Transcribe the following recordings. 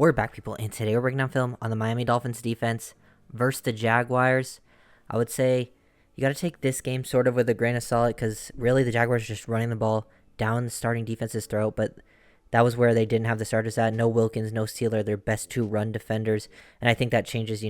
We're back, people, and today we're breaking down film on the Miami Dolphins defense versus the Jaguars. I would say you got to take this game sort of with a grain of salt because really the Jaguars are just running the ball down the starting defense's throat, but that was where they didn't have the starters at. No Wilkins, no Sealer, their best two run defenders, and I think that changes,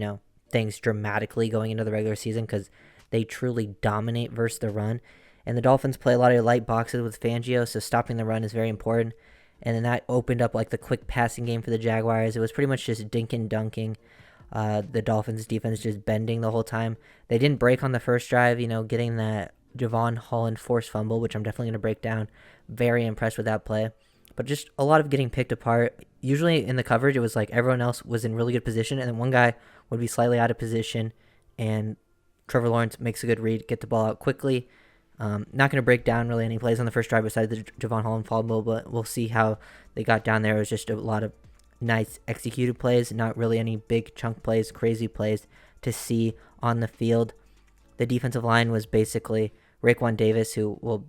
things dramatically going into the regular season because they truly dominate versus the run. And the Dolphins play a lot of light boxes with Fangio, so stopping the run is very important. And then that opened up like the quick passing game for the Jaguars. It was pretty much just dink and dunking. The Dolphins defense just bending the whole time. They didn't break on the first drive, getting that Holland forced fumble, which I'm definitely going to break down. Very impressed with that play. But just a lot of getting picked apart. Usually in the coverage, it was like everyone else was in really good position, and then one guy would be slightly out of position, and Trevor Lawrence makes a good read, get the ball out quickly. Not going to break down really any plays on the first drive besides the Holland fumble, but we'll see how they got down there. It was just a lot of nice executed plays, not really any big chunk plays, crazy plays to see on the field. The defensive line was basically Raekwon Davis, who will,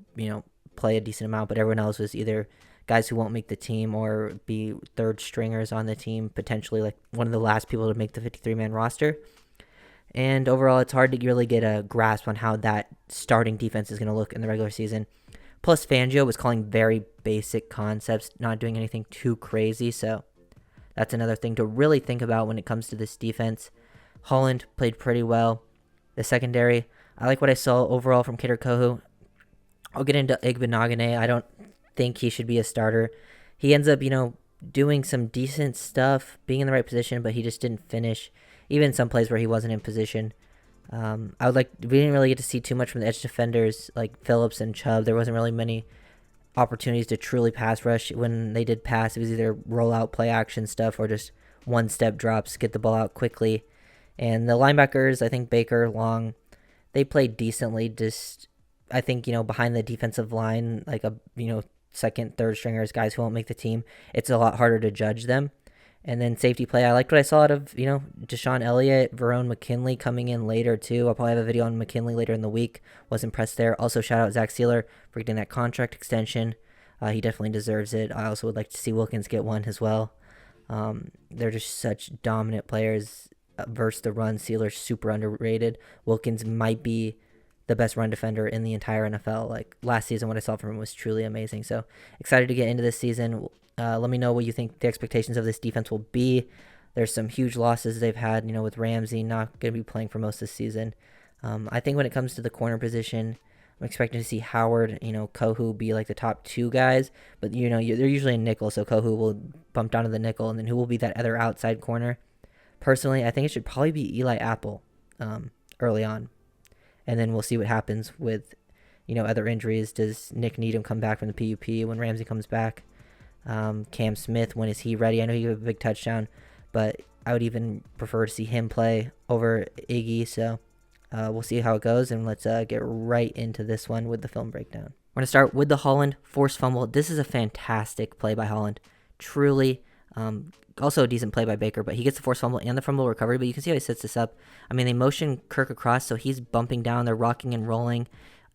play a decent amount, but everyone else was either guys who won't make the team or be third stringers on the team, potentially like one of the last people to make the 53-man roster. And overall, it's hard to really get a grasp on how that starting defense is going to look in the regular season. Plus, Fangio was calling very basic concepts, not doing anything too crazy. So that's another thing to really think about when it comes to this defense. Holland played pretty well. The secondary, I like what I saw overall from Kader Kohu. I'll get into Igbenogany. I don't think he should be a starter. He ends up, doing some decent stuff, being in the right position, but he just didn't finish. Even some plays where he wasn't in position. We didn't really get to see too much from the edge defenders like Phillips and Chubb. There wasn't really many opportunities to truly pass rush. When they did pass, it was either roll out, play action stuff, or just one-step drops, get the ball out quickly. And the linebackers, I think Baker, Long, they played decently. Just, I think, behind the defensive line, like second, third stringers, guys who won't make the team, it's a lot harder to judge them. And then safety play, I liked what I saw out of, Deshaun Elliott, Verone McKinley coming in later too. I'll probably have a video on McKinley later in the week. Was impressed there. Also, shout out Zach Sealer for getting that contract extension. He definitely deserves it. I also would like to see Wilkins get one as well. They're just such dominant players versus the run. Sealer's super underrated. Wilkins might be the best run defender in the entire NFL. Like last season, what I saw from him was truly amazing. So excited to get into this season. Let me know what you think the expectations of this defense will be. There's some huge losses they've had, with Ramsey not going to be playing for most of the season. I think when it comes to the corner position, I'm expecting to see Howard, Kohu be like the top two guys. But, they're usually in nickel, so Kohu will bump down to the nickel. And then who will be that other outside corner? Personally, I think it should probably be Eli Apple early on. And then we'll see what happens with, other injuries. Does Nick Needham come back from the PUP when Ramsey comes back? Cam Smith, when is he ready? I know he had a big touchdown, but I would even prefer to see him play over Iggy. So we'll see how it goes, and let's get right into this one with the film breakdown. We're going to start with the Holland forced fumble. This is a fantastic play by Holland. Truly. Also a decent play by Baker, but he gets the forced fumble and the fumble recovery, but you can see how he sets this up. I mean, they motion Kirk across, so he's bumping down. They're rocking and rolling.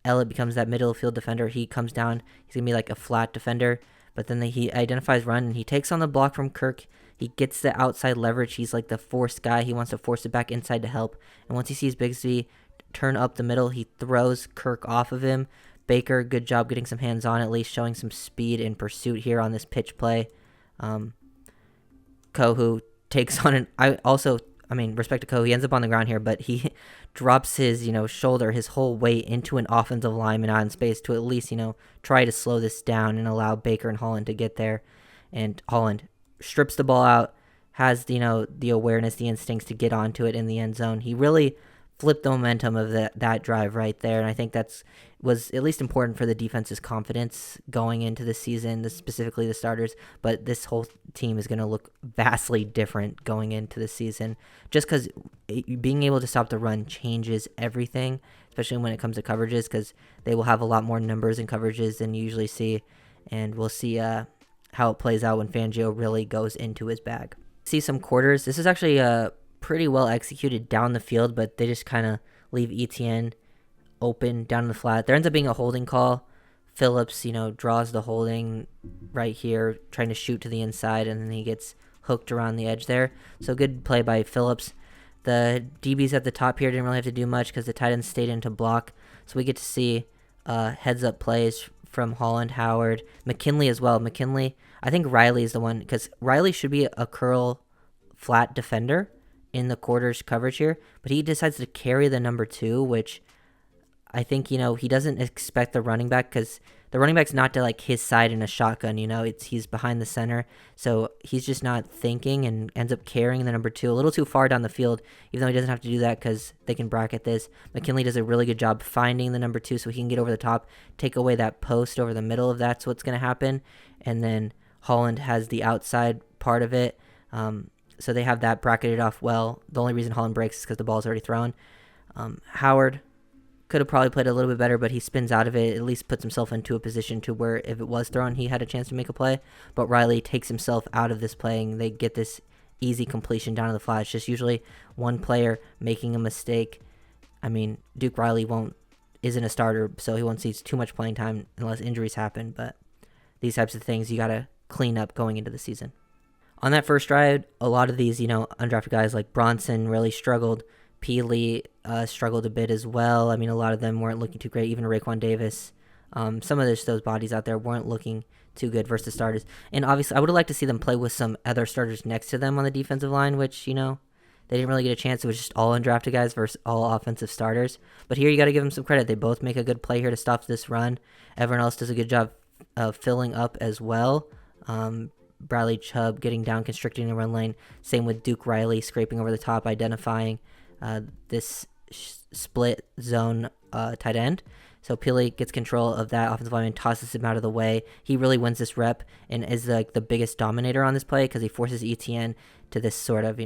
Elliott becomes that middle field defender. He comes down. He's going to be like a flat defender. But then he identifies run, and he takes on the block from Kirk. He gets the outside leverage. He's like the force guy. He wants to force it back inside to help. And once he sees Bigsby turn up the middle, he throws Kirk off of him. Baker, good job getting some hands on, at least showing some speed in pursuit here on this pitch play. Kohu takes on respect to Kohu, he ends up on the ground here, but he drops his, shoulder, his whole weight into an offensive lineman out in space to at least, try to slow this down and allow Baker and Holland to get there. And Holland strips the ball out, has, the awareness, the instincts to get onto it in the end zone. He really flipped the momentum of that drive right there, and I think was at least important for the defense's confidence going into the season, specifically the starters, but this whole team is going to look vastly different going into the season, just because being able to stop the run changes everything, especially when it comes to coverages, because they will have a lot more numbers and coverages than you usually see, and we'll see how it plays out when Fangio really goes into his bag. See some quarters. This is actually pretty well executed down the field, but they just kind of leave Etienne open down in the flat. There ends up being a holding call. Phillips, draws the holding right here, trying to shoot to the inside, and then he gets hooked around the edge there. So good play by Phillips. The DBs at the top here didn't really have to do much because the tight ends stayed in to block. So we get to see heads-up plays from Holland, Howard, McKinley as well. McKinley, I think Riley is the one, because Riley should be a curl flat defender in the quarters coverage here, but he decides to carry the number 2, which I think, he doesn't expect the running back, because the running back's not to like his side in a shotgun, he's behind the center, so he's just not thinking and ends up carrying the number 2 a little too far down the field, even though he doesn't have to do that because they can bracket this. McKinley does a really good job finding the number 2 so he can get over the top, take away that post over the middle if that's what's going to happen, and then Holland has the outside part of it, so they have that bracketed off well. The only reason Holland breaks is because the ball's already thrown. Howard could have probably played a little bit better, but he spins out of it, at least puts himself into a position to where if it was thrown, he had a chance to make a play. But Riley takes himself out of this play, and they get this easy completion down to the fly. It's just usually one player making a mistake. I mean, Duke Riley isn't a starter, so he won't see too much playing time unless injuries happen. But these types of things you got to clean up going into the season. On that first drive, a lot of these, undrafted guys like Bronson really struggled. Peely struggled a bit as well. I mean, a lot of them weren't looking too great. Even Raekwon Davis. Some of those bodies out there weren't looking too good versus starters. And obviously, I would have liked to see them play with some other starters next to them on the defensive line, which, they didn't really get a chance. It was just all undrafted guys versus all offensive starters. But here you got to give them some credit. They both make a good play here to stop this run. Everyone else does a good job of filling up as well. Bradley Chubb getting down, constricting the run lane. Same with Duke Riley scraping over the top, identifying this split zone tight end. So Peely gets control of that offensive lineman, tosses him out of the way. He really wins this rep and is like the biggest dominator on this play because he forces ETN to this sort of,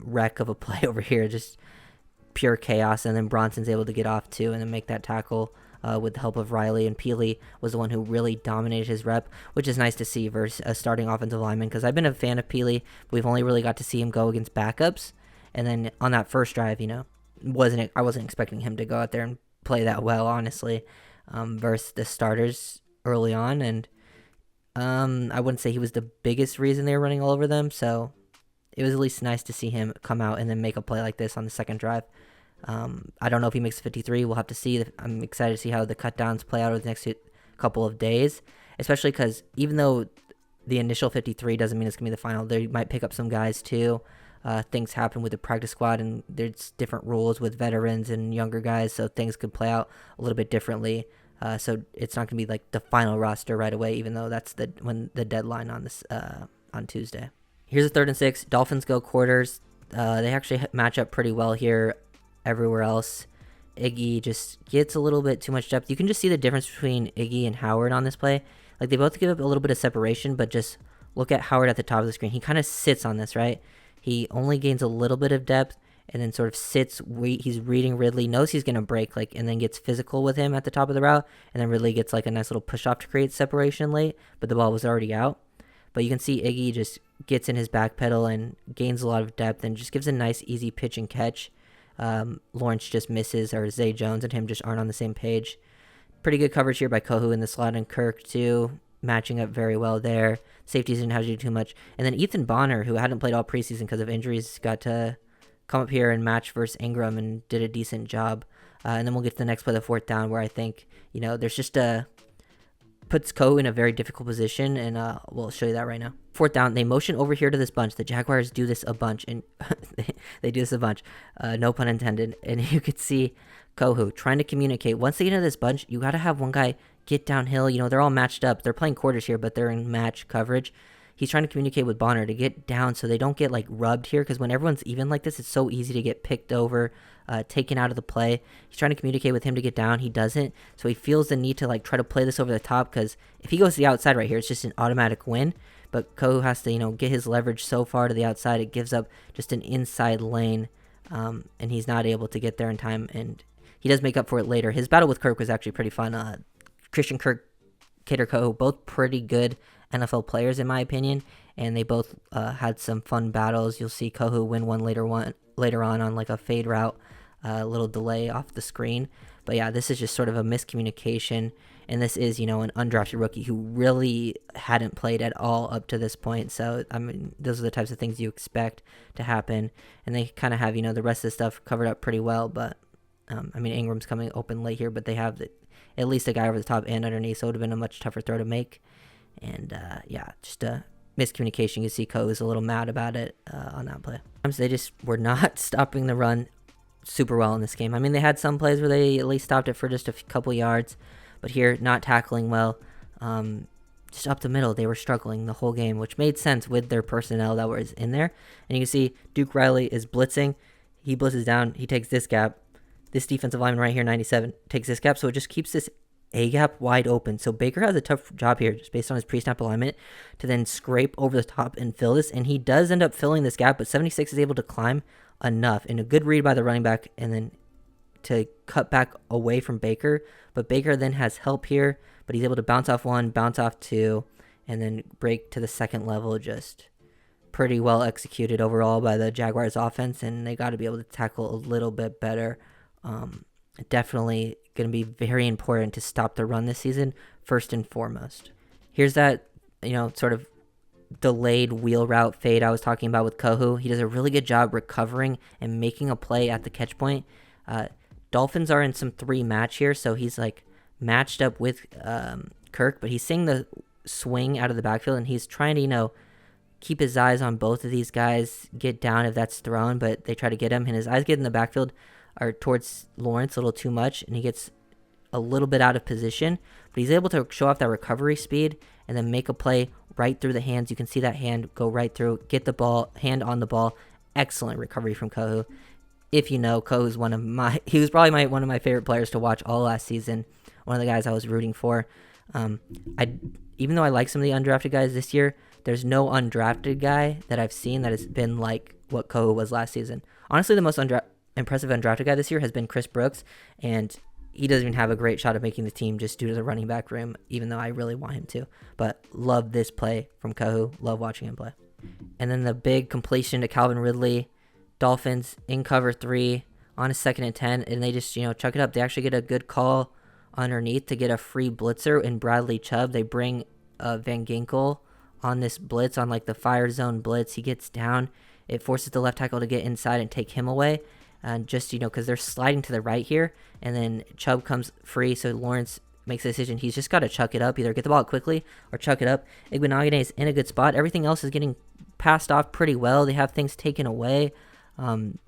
wreck of a play over here, just pure chaos. And then Bronson's able to get off too and then make that tackle with the help of Riley. And Peely was the one who really dominated his rep, which is nice to see versus a starting offensive lineman because I've been a fan of Peely. We've only really got to see him go against backups. And then on that first drive, I wasn't expecting him to go out there and play that well, honestly, versus the starters early on. And I wouldn't say he was the biggest reason they were running all over them. So it was at least nice to see him come out and then make a play like this on the second drive. I don't know if he makes 53. We'll have to see. I'm excited to see how the cut downs play out over the next couple of days, especially because even though the initial 53 doesn't mean it's going to be the final, they might pick up some guys too. Things happen with the practice squad, and there's different rules with veterans and younger guys, so things could play out a little bit differently. So it's not going to be like the final roster right away, even though that's when the deadline on this on Tuesday. Here's a 3rd and 6. Dolphins go quarters. They actually match up pretty well here. Everywhere else, Iggy just gets a little bit too much depth. You can just see the difference between Iggy and Howard on this play. Like, they both give up a little bit of separation, but just look at Howard at the top of the screen. He kind of sits on this, right? He only gains a little bit of depth and then sort of sits. He's reading Ridley, knows he's going to break, and then gets physical with him at the top of the route, and then Ridley gets like a nice little push off to create separation late, but the ball was already out. But you can see Iggy just gets in his back pedal and gains a lot of depth and just gives a nice, easy pitch and catch. Lawrence just misses, or Zay Jones and him just aren't on the same page. Pretty good coverage here by Kohu in the slot, and Kirk too, matching up very well there. Safeties didn't have to do too much. And then Ethan Bonner, who hadn't played all preseason because of injuries, got to come up here and match versus Ingram and did a decent job. And then we'll get to the next play, the 4th down, where I think, there's just puts Kohu in a very difficult position, and we'll show you that right now. 4th down, they motion over here to this bunch. The Jaguars do this a bunch, and they do this a bunch, no pun intended. And you could see Kohu trying to communicate. Once they get into this bunch, you got to have one guy get downhill. They're all matched up. They're playing quarters here, but they're in match coverage. He's trying to communicate with Bonner to get down so they don't get rubbed here, because when everyone's even like this, it's so easy to get picked over, taken out of the play. He's trying to communicate with him to get down. He doesn't, so he feels the need to try to play this over the top, because if he goes to the outside right here, it's just an automatic win. But Kohu has to get his leverage so far to the outside, it gives up just an inside lane, and he's not able to get there in time, and he does make up for it later. His battle with Kirk was actually pretty fun. Christian Kirk, Kader Kohu, both pretty good NFL players in my opinion, and they both had some fun battles. You'll see Kohu win one later on like a fade route, a little delay off the screen. But yeah, this is just sort of a miscommunication. And this is, an undrafted rookie who really hadn't played at all up to this point. So, I mean, those are the types of things you expect to happen. And they kind of have, the rest of the stuff covered up pretty well. But, Ingram's coming open late here, but they have at least a guy over the top and underneath. So it would have been a much tougher throw to make. And, just a miscommunication. You see Ko is a little mad about it on that play. Sometimes they just were not stopping the run super well in this game. I mean, they had some plays where they at least stopped it for just a couple yards. But here, not tackling well. Just up the middle, they were struggling the whole game, which made sense with their personnel that was in there. And you can see Duke Riley is blitzing. He blitzes down. He takes this gap. This defensive lineman right here, 97, takes this gap. So it just keeps this A gap wide open. So Baker has a tough job here, just based on his pre-snap alignment, to then scrape over the top and fill this. And he does end up filling this gap, but 76 is able to climb enough. And a good read by the running back, and then to cut back away from Baker. But Baker then has help here, but he's able to bounce off one, bounce off two, and then break to the second level. Just pretty well executed overall by the Jaguars offense, and they got to be able to tackle a little bit better. Definitely going to be very important to stop the run this season, first and foremost. Here's that, sort of delayed wheel route fade I was talking about with Kohu. He does a really good job recovering and making a play at the catch point. Dolphins are in some 3 match here, so he's like matched up with Kirk, but he's seeing the swing out of the backfield, and he's trying to, keep his eyes on both of these guys, get down if that's thrown, but they try to get him, and his eyes get in the backfield are towards Lawrence a little too much, and he gets a little bit out of position, but he's able to show off that recovery speed and then make a play right through the hands. You can see that hand go right through, get the ball, hand on the ball. Excellent recovery from Kohu. If Kohu is he was probably one of my favorite players to watch all last season. One of the guys I was rooting for. Even though I like some of the undrafted guys this year, there's no undrafted guy that I've seen that has been like what Kohu was last season. Honestly, the most impressive undrafted guy this year has been Chris Brooks, and he doesn't even have a great shot of making the team just due to the running back room, even though I really want him to. But love this play from Kohu. Love watching him play. And then the big completion to Calvin Ridley. Dolphins in cover 3 on a 2nd and 10, and they just, chuck it up. They actually get a good call underneath to get a free blitzer in Bradley Chubb. They bring Van Ginkel on this blitz, on like the fire zone blitz. He gets down. It forces the left tackle to get inside and take him away. And just, because they're sliding to the right here, and then Chubb comes free, so Lawrence makes a decision. He's just got to chuck it up, either get the ball out quickly or chuck it up. Igbenogany is in a good spot. Everything else is getting passed off pretty well. They have things taken away.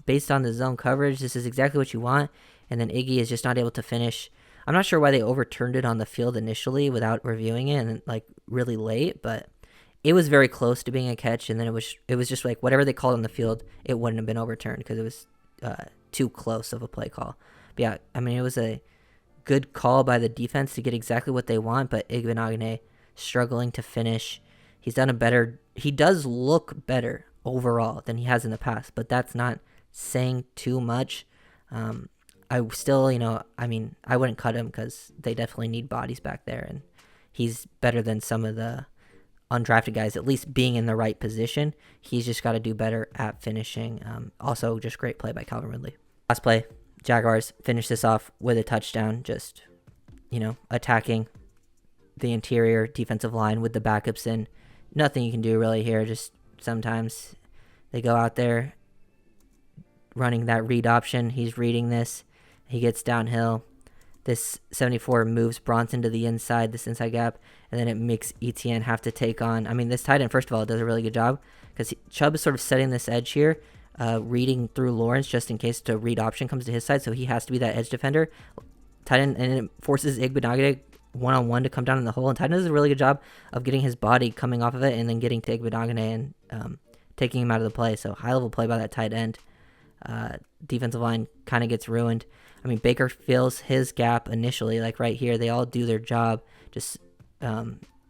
Based on the zone coverage, this is exactly what you want. And then Iggy is just not able to finish. I'm not sure why they overturned it on the field initially without reviewing it, and like really late, but it was very close to being a catch. And then it was just like whatever they called on the field, it wouldn't have been overturned because it was too close of a play call. But yeah, it was a good call by the defense to get exactly what they want, but Igbenogany struggling to finish. He does look better overall than he has in the past, but that's not saying too much. I still, I wouldn't cut him because they definitely need bodies back there, and he's better than some of the undrafted guys, at least being in the right position. He's just got to do better at finishing. Also, just great play by Calvin Ridley. Last play, Jaguars finish this off with a touchdown, just, attacking the interior defensive line with the backups in. Nothing you can do really here, just sometimes they go out there running that read option. He's reading this. He gets downhill. This 74 moves Bronson to the inside, this inside gap, and then it makes ETN have to take on. This tight end, first of all, does a really good job because Chubb is sort of setting this edge here, reading through Lawrence just in case the read option comes to his side, so he has to be that edge defender. Tight end, and it forces Igbenogany one-on-one to come down in the hole, and tight end does a really good job of getting his body coming off of it and then getting to Igbenogany and taking him out of the play. So high-level play by that tight end. Defensive line kind of gets ruined. Baker fills his gap initially, like right here. They all do their job. Just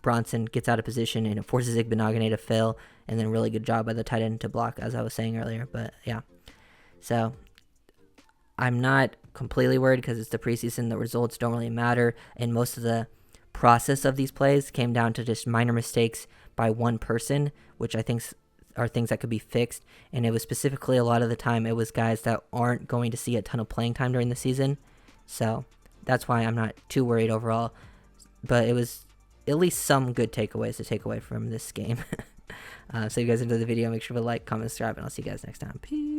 Bronson gets out of position, and it forces Igbenogany to fail, and then really good job by the tight end to block, as I was saying earlier. But, yeah. So, I'm not completely worried because it's the preseason. The results don't really matter, and most of the process of these plays came down to just minor mistakes by one person, which I think are things that could be fixed. And it was specifically, a lot of the time, it was guys that aren't going to see a ton of playing time during the season. So that's why I'm not too worried overall. But it was at least some good takeaways to take away from this game. So if you guys enjoyed the video, make sure to like, comment, subscribe, and I'll see you guys next time. Peace.